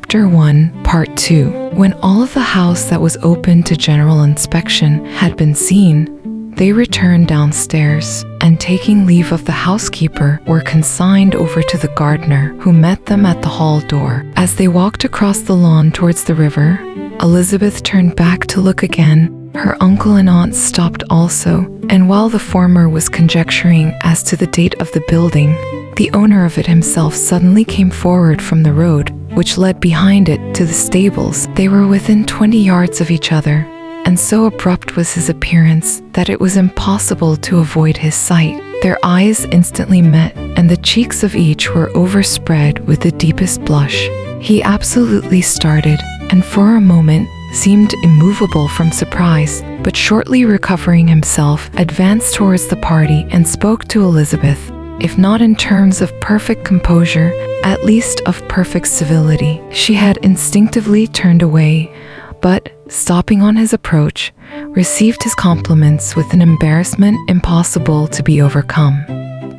Chapter 1, Part 2. When all of the house that was open to general inspection had been seen, they returned downstairs, and taking leave of the housekeeper, were consigned over to the gardener, who met them at the hall door. As they walked across the lawn towards the river, Elizabeth turned back to look again. Her uncle and aunt stopped also, and while the former was conjecturing as to the date of the building, the owner of it himself suddenly came forward from the road, which led behind it to the stables. They were within 20 yards of each other, and so abrupt was his appearance that it was impossible to avoid his sight. Their eyes instantly met, and the cheeks of each were overspread with the deepest blush. He absolutely started, and for a moment seemed immovable from surprise, but shortly recovering himself, advanced towards the party and spoke to Elizabeth, if not in terms of perfect composure, at least of perfect civility. She had instinctively turned away, but, stopping on his approach, received his compliments with an embarrassment impossible to be overcome.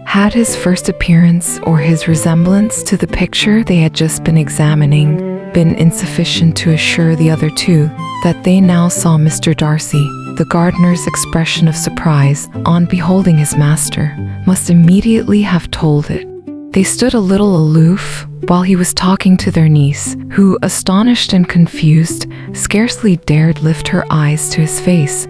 Had his first appearance or his resemblance to the picture they had just been examining been insufficient to assure the other two that they now saw Mr. Darcy, the gardener's expression of surprise on beholding his master must immediately have told it. They stood a little aloof while he was talking to their niece, who, astonished and confused, scarcely dared lift her eyes to his face,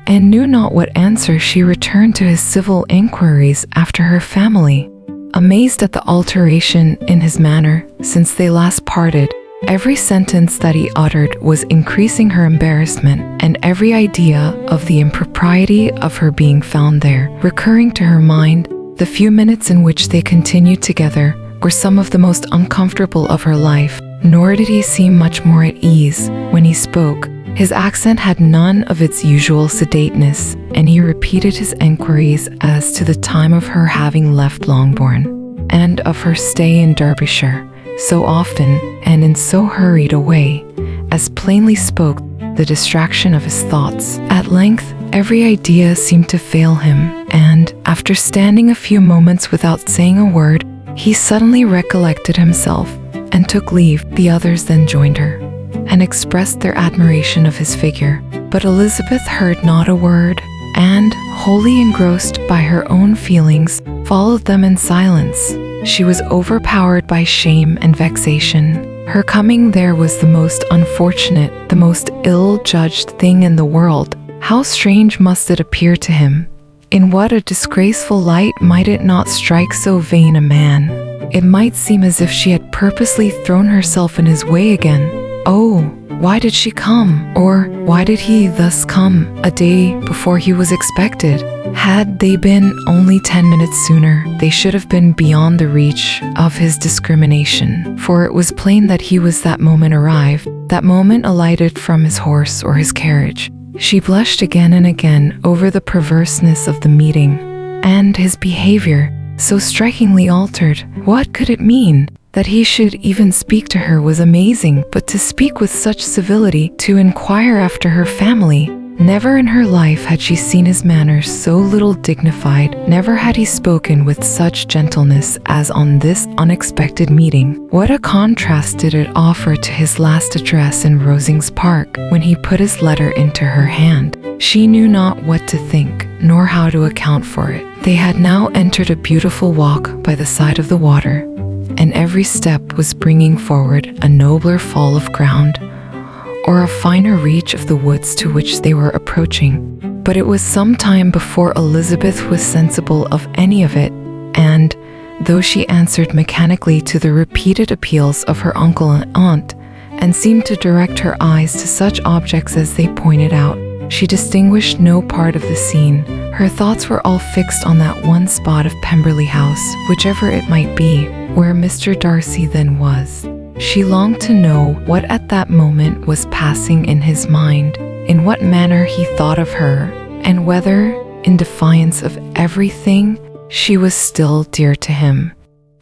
and knew not what answer she returned to his civil inquiries after her family. Amazed at the alteration in his manner since they last parted, every sentence that he uttered was increasing her embarrassment, and every idea of the impropriety of her being found there, recurring to her mind. The few minutes in which they continued together were some of the most uncomfortable of her life, nor did he seem much more at ease when he spoke. His accent had none of its usual sedateness, and he repeated his enquiries as to the time of her having left Longbourn, and of her stay in Derbyshire, so often and in so hurried a way, as plainly spoke the distraction of his thoughts. At length, every idea seemed to fail him, and, after standing a few moments without saying a word, he suddenly recollected himself and took leave. The others then joined her, and expressed their admiration of his figure. But Elizabeth heard not a word, and, wholly engrossed by her own feelings, followed them in silence. She was overpowered by shame and vexation. Her coming there was the most unfortunate, the most ill-judged thing in the world. How strange must it appear to him! In what a disgraceful light might it not strike so vain a man! It might seem as if she had purposely thrown herself in his way again. Oh, why did she come? Or why did he thus come a day before he was expected? Had they been only 10 minutes sooner, they should have been beyond the reach of his discrimination, for it was plain that he was that moment arrived, that moment alighted from his horse or his carriage. She blushed again and again over the perverseness of the meeting, and his behavior, so strikingly altered. What could it mean? That he should even speak to her was amazing, but to speak with such civility, to inquire after her family. Never in her life had she seen his manners so little dignified, never had he spoken with such gentleness as on this unexpected meeting. What a contrast did it offer to his last address in Rosings Park, when he put his letter into her hand. She knew not what to think, nor how to account for it. They had now entered a beautiful walk by the side of the water, and every step was bringing forward a nobler fall of ground, or a finer reach of the woods to which they were approaching. But it was some time before Elizabeth was sensible of any of it, and, though she answered mechanically to the repeated appeals of her uncle and aunt, and seemed to direct her eyes to such objects as they pointed out, she distinguished no part of the scene. Her thoughts were all fixed on that one spot of Pemberley House, whichever it might be, where Mr. Darcy then was. She longed to know what at that moment was passing in his mind, in what manner he thought of her, and whether, in defiance of everything, she was still dear to him.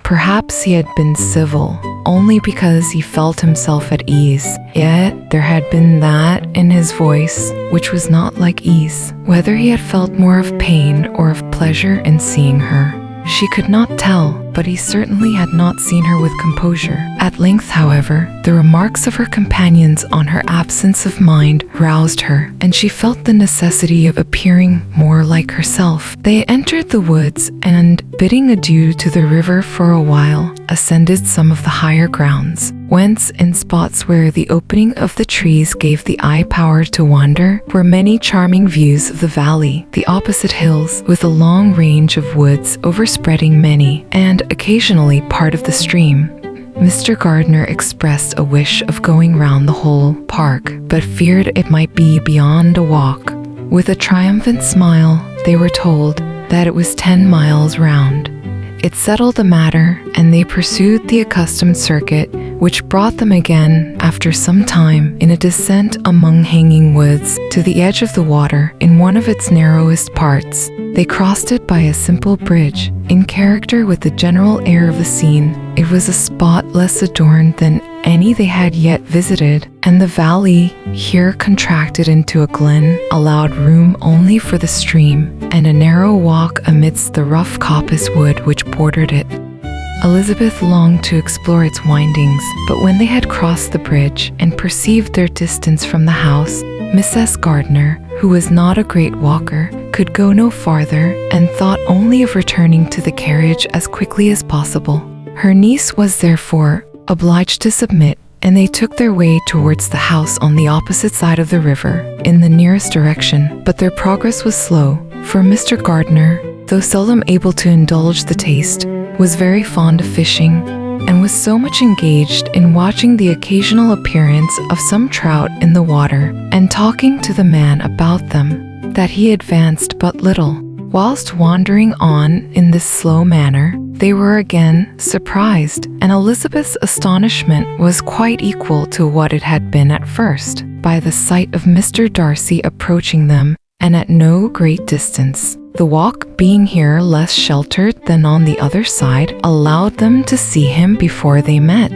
Perhaps he had been civil, only because he felt himself at ease, yet there had been that in his voice which was not like ease. Whether he had felt more of pain or of pleasure in seeing her, she could not tell. but he certainly had not seen her with composure. At length, however, the remarks of her companions on her absence of mind roused her, and she felt the necessity of appearing more like herself. They entered the woods, and, bidding adieu to the river for a while, ascended some of the higher grounds, whence, in spots where the opening of the trees gave the eye power to wander, were many charming views of the valley, the opposite hills, with a long range of woods overspreading many, and occasionally part of the stream. Mr. Gardiner expressed a wish of going round the whole park, but feared it might be beyond a walk. With a triumphant smile, they were told that it was 10 miles round. It settled the matter, and they pursued the accustomed circuit, which brought them again, after some time, in a descent among hanging woods, to the edge of the water in one of its narrowest parts. They crossed it by a simple bridge, in character with the general air of the scene. It was a spot less adorned than any they had yet visited, and the valley, here contracted into a glen, allowed room only for the stream, and a narrow walk amidst the rough coppice wood which bordered it. Elizabeth longed to explore its windings, but when they had crossed the bridge and perceived their distance from the house, Mrs. Gardiner, who was not a great walker, could go no farther, and thought only of returning to the carriage as quickly as possible. Her niece was therefore obliged to submit, and they took their way towards the house on the opposite side of the river, in the nearest direction. But their progress was slow, for Mr. Gardiner, though seldom able to indulge the taste, was very fond of fishing, and was so much engaged in watching the occasional appearance of some trout in the water, and talking to the man about them, that he advanced but little. Whilst wandering on in this slow manner, they were again surprised, and Elizabeth's astonishment was quite equal to what it had been at first, by the sight of Mr. Darcy approaching them, and at no great distance. The walk, being here less sheltered than on the other side, allowed them to see him before they met.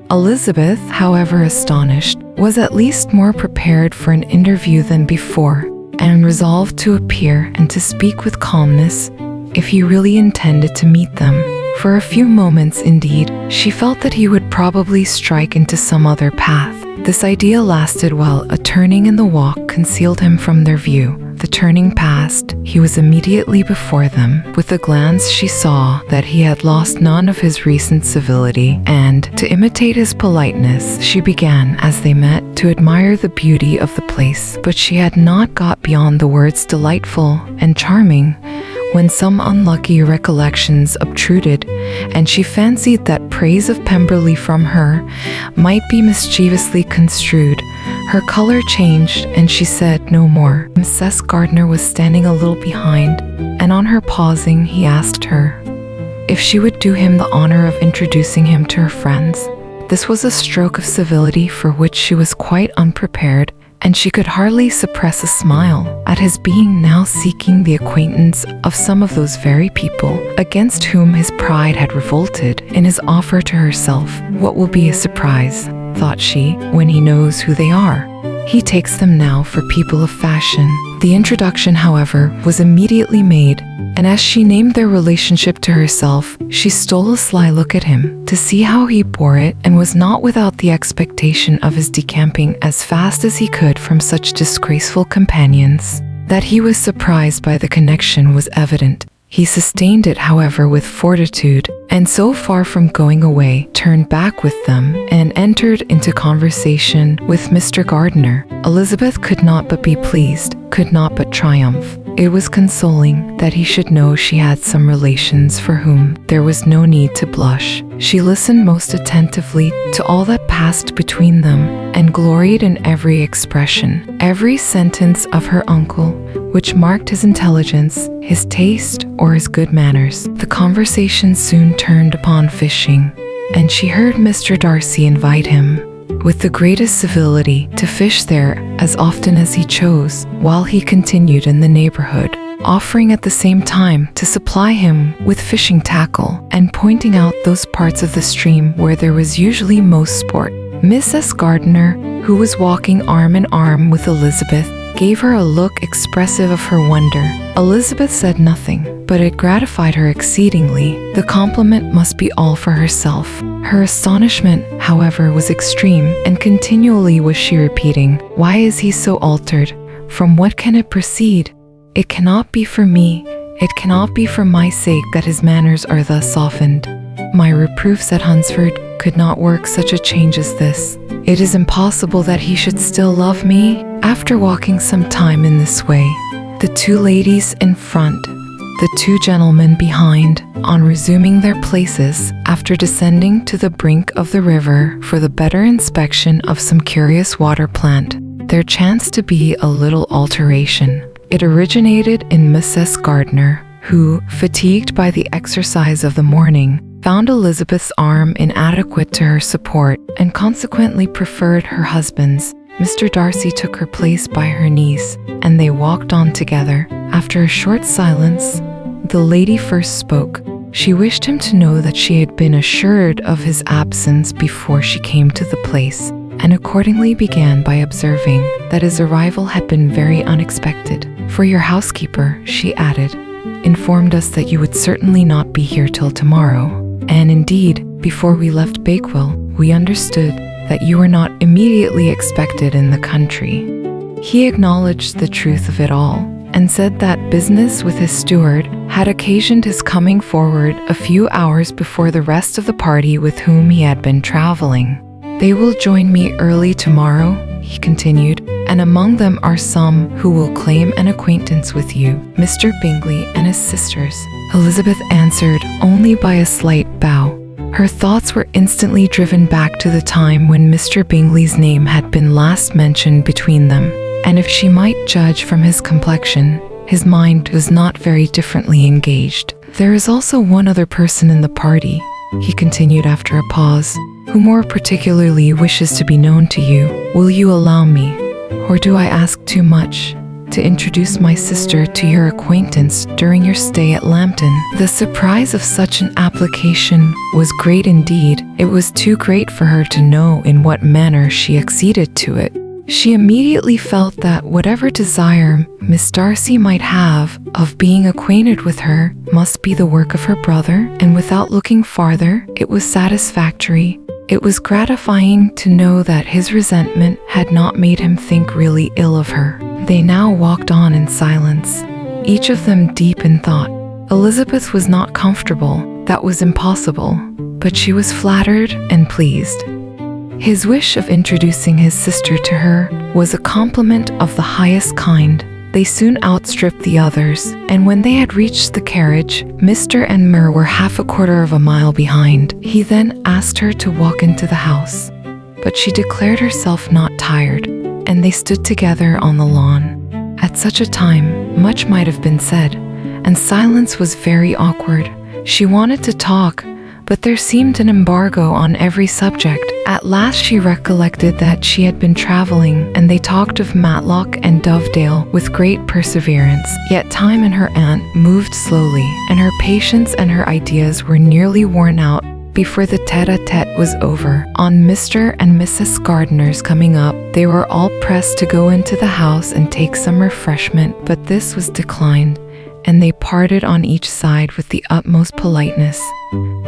Elizabeth, however astonished, was at least more prepared for an interview than before, and resolved to appear and to speak with calmness if he really intended to meet them. For a few moments, indeed, she felt that he would probably strike into some other path. This idea lasted while a turning in the walk concealed him from their view. The turning past, he was immediately before them. With a glance she saw that he had lost none of his recent civility, and, to imitate his politeness, she began, as they met, to admire the beauty of the place. But she had not got beyond the words delightful and charming, when some unlucky recollections obtruded, and she fancied that praise of Pemberley from her might be mischievously construed. Her color changed, and she said no more. Mrs. Gardiner was standing a little behind, and on her pausing, he asked her if she would do him the honor of introducing him to her friends. This was a stroke of civility for which she was quite unprepared, and she could hardly suppress a smile at his being now seeking the acquaintance of some of those very people against whom his pride had revolted in his offer to herself. What will be a surprise, thought she, when he knows who they are? He takes them now for people of fashion. The introduction, however, was immediately made, and as she named their relationship to herself, she stole a sly look at him to see how he bore it, and was not without the expectation of his decamping as fast as he could from such disgraceful companions. That he was surprised by the connection was evident. He sustained it, however, with fortitude, and so far from going away, turned back with them and entered into conversation with Mr. Gardiner. Elizabeth could not but be pleased, could not but triumph. It was consoling that he should know she had some relations for whom there was no need to blush. She listened most attentively to all that passed between them, and gloried in every expression, every sentence of her uncle, which marked his intelligence, his taste, or his good manners. The conversation soon turned upon fishing, and she heard Mr. Darcy invite him, with the greatest civility, to fish there as often as he chose, while he continued in the neighborhood, offering at the same time to supply him with fishing tackle, and pointing out those parts of the stream where there was usually most sport. Mrs. Gardiner, who was walking arm in arm with Elizabeth, gave her a look expressive of her wonder. Elizabeth said nothing, but it gratified her exceedingly. The compliment must be all for herself. Her astonishment, however, was extreme, and continually was she repeating, "Why is he so altered? From what can it proceed? It cannot be for me. It cannot be for my sake that his manners are thus softened. My reproof," said Hunsford, "could not work such a change as this. It is impossible that he should still love me." After walking some time in this way, the two ladies in front, the two gentlemen behind, on resuming their places, after descending to the brink of the river for the better inspection of some curious water plant, there chanced to be a little alteration. It originated in Mrs. Gardiner, who, fatigued by the exercise of the morning, found Elizabeth's arm inadequate to her support, and consequently preferred her husband's. Mr. Darcy took her place by her niece, and they walked on together. After a short silence, the lady first spoke. She wished him to know that she had been assured of his absence before she came to the place, and accordingly began by observing that his arrival had been very unexpected. "For your housekeeper," she added, "informed us that you would certainly not be here till tomorrow. And indeed, before we left Bakewell, we understood that you were not immediately expected in the country." He acknowledged the truth of it all, and said that business with his steward had occasioned his coming forward a few hours before the rest of the party with whom he had been traveling. "They will join me early tomorrow," he continued, "and among them are some who will claim an acquaintance with you, Mr. Bingley and his sisters." Elizabeth answered only by a slight bow. Her thoughts were instantly driven back to the time when Mr. Bingley's name had been last mentioned between them, and if she might judge from his complexion, his mind was not very differently engaged. "There is also one other person in the party," he continued after a pause, "who more particularly wishes to be known to you. Will you allow me, or do I ask too much, to introduce my sister to your acquaintance during your stay at Lambton?" The surprise of such an application was great indeed. It was too great for her to know in what manner she acceded to it. She immediately felt that whatever desire Miss Darcy might have of being acquainted with her must be the work of her brother, and without looking farther, it was satisfactory. It was gratifying to know that his resentment had not made him think really ill of her. They now walked on in silence, each of them deep in thought. Elizabeth was not comfortable, that was impossible, but she was flattered and pleased. His wish of introducing his sister to her was a compliment of the highest kind. They soon outstripped the others, and when they had reached the carriage, Mr. and Mer were half a quarter of a mile behind. He then asked her to walk into the house, but she declared herself not tired, and they stood together on the lawn. At such a time, much might have been said, and silence was very awkward. She wanted to talk, but there seemed an embargo on every subject. At last she recollected that she had been traveling, and they talked of Matlock and Dovedale with great perseverance. Yet time and her aunt moved slowly, and her patience and her ideas were nearly worn out before the tete-a-tete was over. On Mr. and Mrs. Gardiner's coming up, they were all pressed to go into the house and take some refreshment, but this was declined, and they parted on each side with the utmost politeness.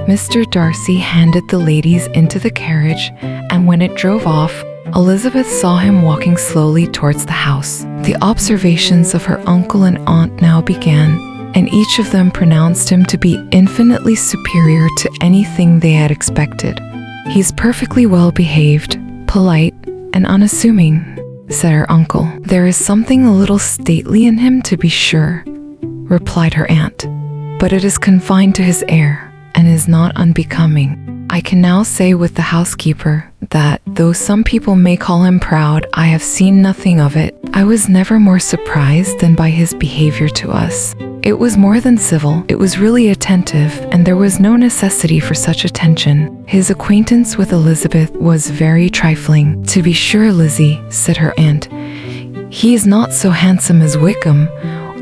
Mr. Darcy handed the ladies into the carriage, and when it drove off, Elizabeth saw him walking slowly towards the house. The observations of her uncle and aunt now began, and each of them pronounced him to be infinitely superior to anything they had expected. "He's perfectly well behaved, polite, and unassuming," said her uncle. "There is something a little stately in him, to be sure," replied her aunt, "but it is confined to his air, and is not unbecoming. I can now say with the housekeeper that, though some people may call him proud, I have seen nothing of it. I was never more surprised than by his behavior to us. It was more than civil, it was really attentive, and there was no necessity for such attention. His acquaintance with Elizabeth was very trifling." "To be sure, Lizzie," said her aunt, "he is not so handsome as Wickham,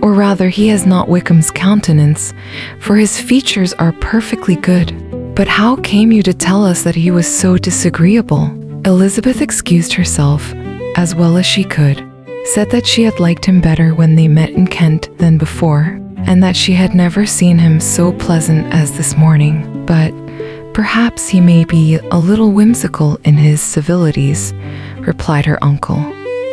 or rather he has not Wickham's countenance, for his features are perfectly good. But how came you to tell us that he was so disagreeable?" Elizabeth excused herself as well as she could, said that she had liked him better when they met in Kent than before, and that she had never seen him so pleasant as this morning. But perhaps he may be a little whimsical in his civilities, replied her uncle.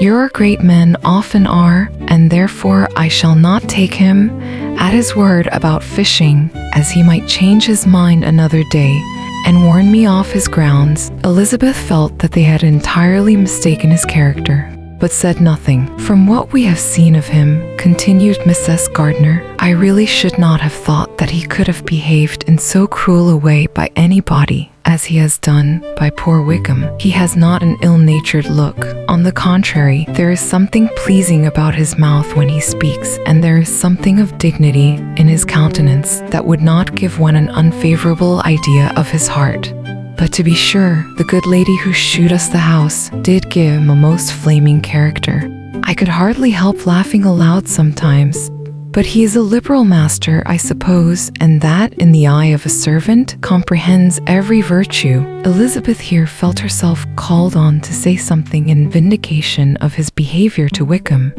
Your great men often are, and therefore I shall not take him at his word about fishing, as he might change his mind another day and warn me off his grounds. Elizabeth felt that they had entirely mistaken his character, but said nothing. From what we have seen of him, continued Mrs. Gardiner, I really should not have thought that he could have behaved in so cruel a way by anybody as he has done by poor Wickham. He has not an ill-natured look. On the contrary, there is something pleasing about his mouth when he speaks, and there is something of dignity in his countenance that would not give one an unfavorable idea of his heart. But to be sure, the good lady who shewed us the house did give him a most flaming character. I could hardly help laughing aloud sometimes. But he is a liberal master, I suppose, and that, in the eye of a servant, comprehends every virtue. Elizabeth here felt herself called on to say something in vindication of his behavior to Wickham,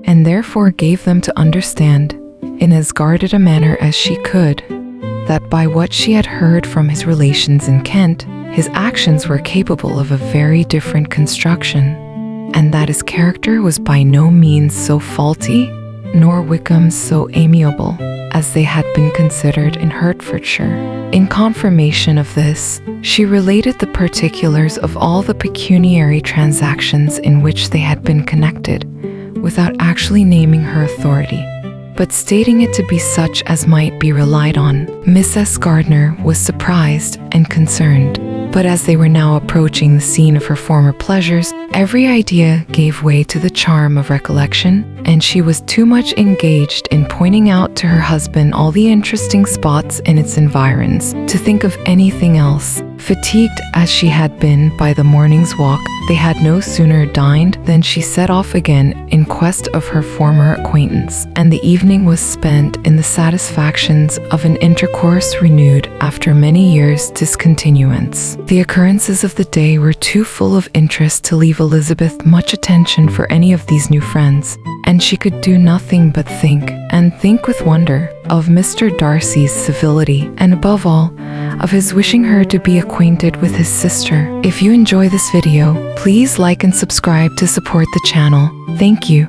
and therefore gave them to understand, in as guarded a manner as she could, that by what she had heard from his relations in Kent, his actions were capable of a very different construction, and that his character was by no means so faulty, nor Wickham so amiable, as they had been considered in Hertfordshire. In confirmation of this, she related the particulars of all the pecuniary transactions in which they had been connected, without actually naming her authority, but stating it to be such as might be relied on. Mrs. Gardiner was surprised and concerned, but as they were now approaching the scene of her former pleasures, every idea gave way to the charm of recollection, and she was too much engaged in pointing out to her husband all the interesting spots in its environs to think of anything else. Fatigued as she had been by the morning's walk, they had no sooner dined than she set off again in quest of her former acquaintance, and the evening was spent in the satisfactions of an intercourse renewed after many years' discontinuance. The occurrences of the day were too full of interest to leave Elizabeth much attention for any of these new friends, and she could do nothing but think, and think with wonder, of Mr. Darcy's civility, and above all, of his wishing her to be acquainted with his sister. If you enjoy this video, please like and subscribe to support the channel. Thank you.